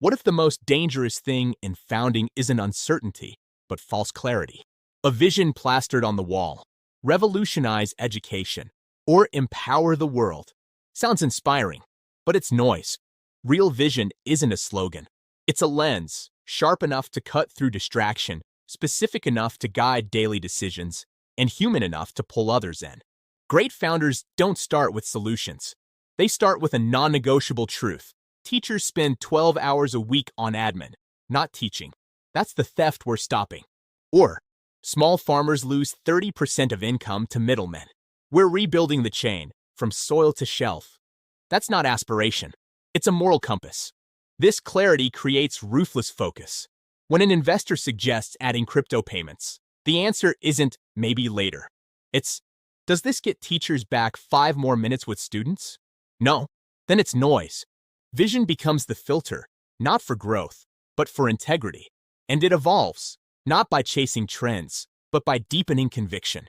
What if the most dangerous thing in founding isn't uncertainty, but false clarity? A vision plastered on the wall. Revolutionize education. Or empower the world. Sounds inspiring, but it's noise. Real vision isn't a slogan. It's a lens, sharp enough to cut through distraction, specific enough to guide daily decisions, and human enough to pull others in. Great founders don't start with solutions. They start with a non-negotiable truth. Teachers spend 12 hours a week on admin, not teaching. That's the theft we're stopping. Or, small farmers lose 30% of income to middlemen. We're rebuilding the chain, from soil to shelf. That's not aspiration. It's a moral compass. This clarity creates ruthless focus. When an investor suggests adding crypto payments, the answer isn't maybe later. It's, does this get teachers back 5 more minutes with students? No. Then it's noise. Vision becomes the filter, not for growth, but for integrity. And it evolves, not by chasing trends, but by deepening conviction.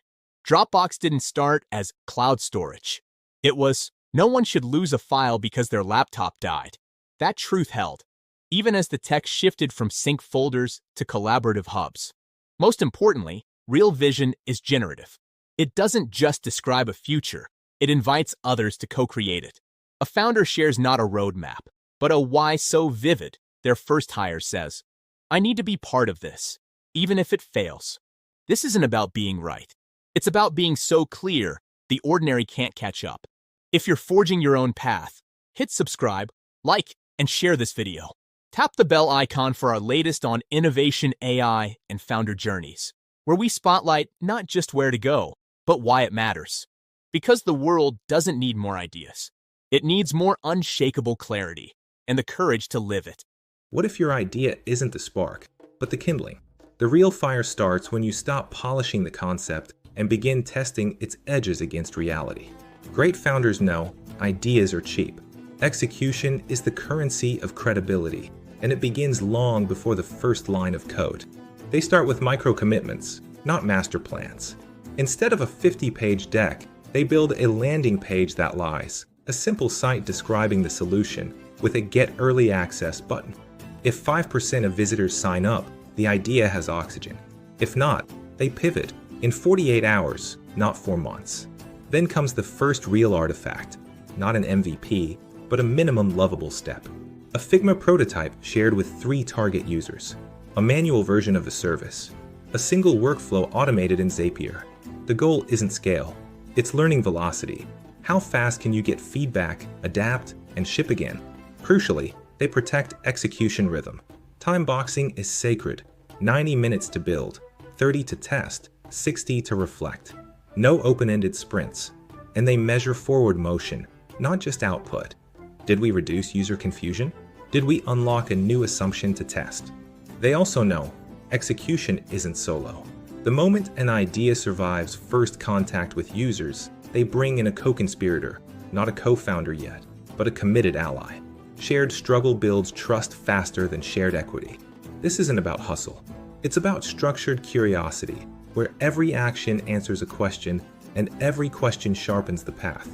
Dropbox didn't start as cloud storage. It was, no one should lose a file because their laptop died. That truth held, even as the tech shifted from sync folders to collaborative hubs. Most importantly, real vision is generative. It doesn't just describe a future, it invites others to co-create it. A founder shares not a roadmap, but a why so vivid, their first hire says, I need to be part of this, even if it fails. This isn't about being right. It's about being so clear, the ordinary can't catch up. If you're forging your own path, hit subscribe, like, and share this video. Tap the bell icon for our latest on innovation, AI, and founder journeys, where we spotlight not just where to go, but why it matters. Because the world doesn't need more ideas. It needs more unshakable clarity and the courage to live it. What if your idea isn't the spark, but the kindling? The real fire starts when you stop polishing the concept and begin testing its edges against reality. Great founders know ideas are cheap. Execution is the currency of credibility, and it begins long before the first line of code. They start with micro-commitments, not master plans. Instead of a 50-page deck, they build a landing page that lies, a simple site describing the solution with a Get Early Access button. If 5% of visitors sign up, the idea has oxygen. If not, they pivot in 48 hours, not 4 months. Then comes the first real artifact, not an MVP, but a minimum lovable step. A Figma prototype shared with 3 target users, a manual version of the service, a single workflow automated in Zapier. The goal isn't scale, it's learning velocity. How fast can you get feedback, adapt, and ship again? Crucially, they protect execution rhythm. Time boxing is sacred. 90 minutes to build, 30 to test, 60 to reflect. No open-ended sprints. And they measure forward motion, not just output. Did we reduce user confusion? Did we unlock a new assumption to test? They also know execution isn't solo. The moment an idea survives first contact with users, they bring in a co-conspirator, not a co-founder yet, but a committed ally. Shared struggle builds trust faster than shared equity. This isn't about hustle. It's about structured curiosity, where every action answers a question and every question sharpens the path.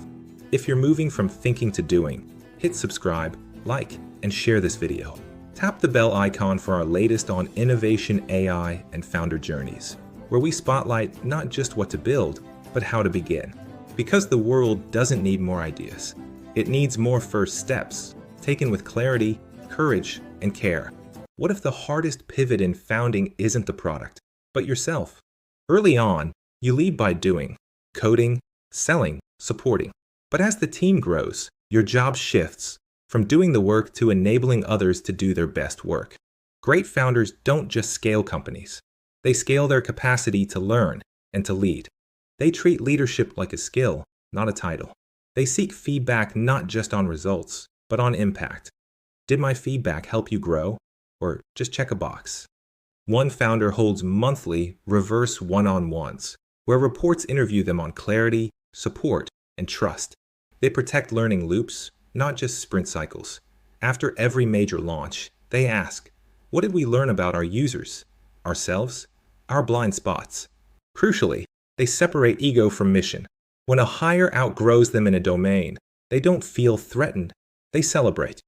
If you're moving from thinking to doing, hit subscribe, like, and share this video. Tap the bell icon for our latest on innovation, AI, and founder journeys, where we spotlight not just what to build, but how to begin. Because the world doesn't need more ideas. It needs more first steps, taken with clarity, courage, and care. What if the hardest pivot in founding isn't the product, but yourself? Early on, you lead by doing, coding, selling, supporting. But as the team grows, your job shifts from doing the work to enabling others to do their best work. Great founders don't just scale companies. They scale their capacity to learn and to lead. They treat leadership like a skill, not a title. They seek feedback not just on results, but on impact. Did my feedback help you grow? Or just check a box? One founder holds monthly reverse one-on-ones, where reports interview them on clarity, support, and trust. They protect learning loops, not just sprint cycles. After every major launch, they ask, what did we learn about our users, ourselves, our blind spots? Crucially, they separate ego from mission. When a hire outgrows them in a domain, they don't feel threatened, they celebrate.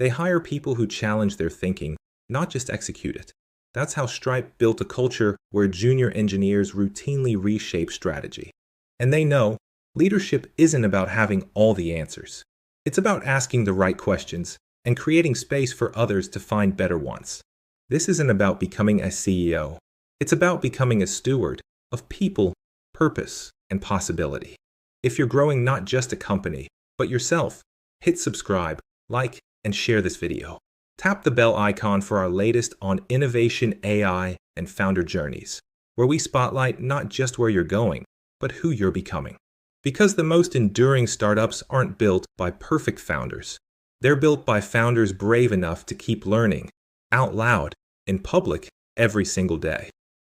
They hire people who challenge their thinking, not just execute it. That's how Stripe built a culture where junior engineers routinely reshape strategy. And they know leadership isn't about having all the answers. It's about asking the right questions and creating space for others to find better ones. This isn't about becoming a CEO. It's about becoming a steward of people, purpose, and possibility. If you're growing not just a company, but yourself, hit subscribe, like, and share this video. Tap the bell icon for our latest on innovation, AI, and founder journeys, where we spotlight not just where you're going, but who you're becoming. Because the most enduring startups aren't built by perfect founders. They're built by founders brave enough to keep learning, out loud, in public, every single day.